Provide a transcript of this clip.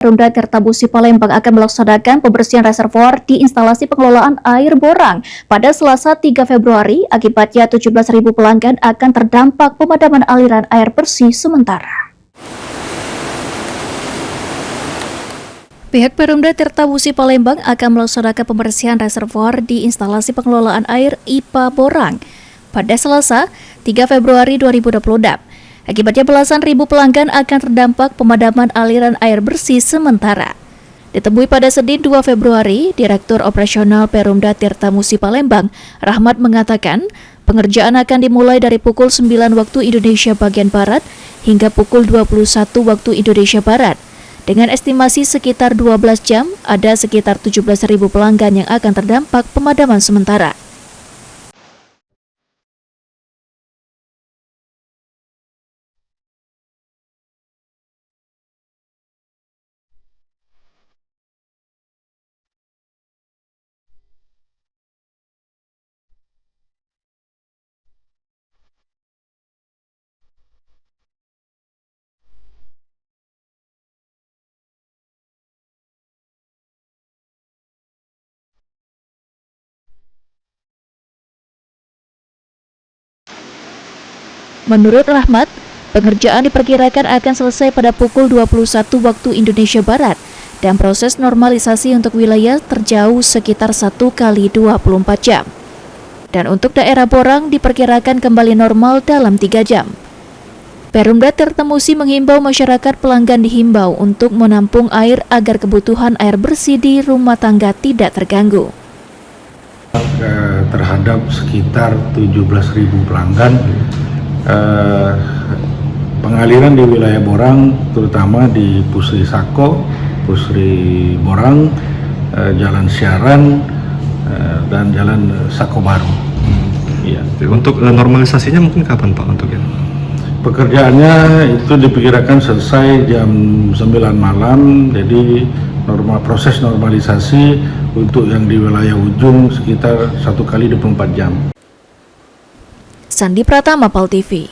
Perumda Tirtabusi Palembang akan melaksanakan pembersihan reservoir di instalasi pengelolaan air Borang pada Selasa 3 Februari. Akibatnya 17.000 pelanggan akan terdampak pemadaman aliran air bersih sementara. Pihak Perumda Tirtabusi Palembang akan melaksanakan pembersihan reservoir di instalasi pengelolaan air IPA Borang pada Selasa 3 Februari 2026. Akibatnya belasan ribu pelanggan akan terdampak pemadaman aliran air bersih sementara. Ditemui pada Senin 2 Februari, Direktur Operasional Perumda Tirtabusi Palembang, Rahmat mengatakan, pengerjaan akan dimulai dari pukul 9 waktu Indonesia bagian Barat hingga pukul 21 waktu Indonesia Barat. Dengan estimasi sekitar 12 jam, ada sekitar 17.000 pelanggan yang akan terdampak pemadaman sementara. Menurut Rahmat, pengerjaan diperkirakan akan selesai pada pukul 21 waktu Indonesia Barat dan proses normalisasi untuk wilayah terjauh sekitar 1 kali 24 jam. Dan untuk daerah Borang diperkirakan kembali normal dalam 3 jam. Perumda Tirtabusi menghimbau masyarakat pelanggan dihimbau untuk menampung air agar kebutuhan air bersih di rumah tangga tidak terganggu. Terhadap sekitar 17.000 pelanggan, pengaliran di wilayah Borang, terutama di Pusri Sako, Pusri Borang, Jalan Siaran, dan Jalan Sako Baru. Iya. Untuk normalisasinya mungkin kapan Pak untuk ini? Pekerjaannya itu diperkirakan selesai jam 9 malam, jadi proses normalisasi untuk yang di wilayah ujung sekitar 1 kali 24 jam. Sandi Pratama, PAL TV.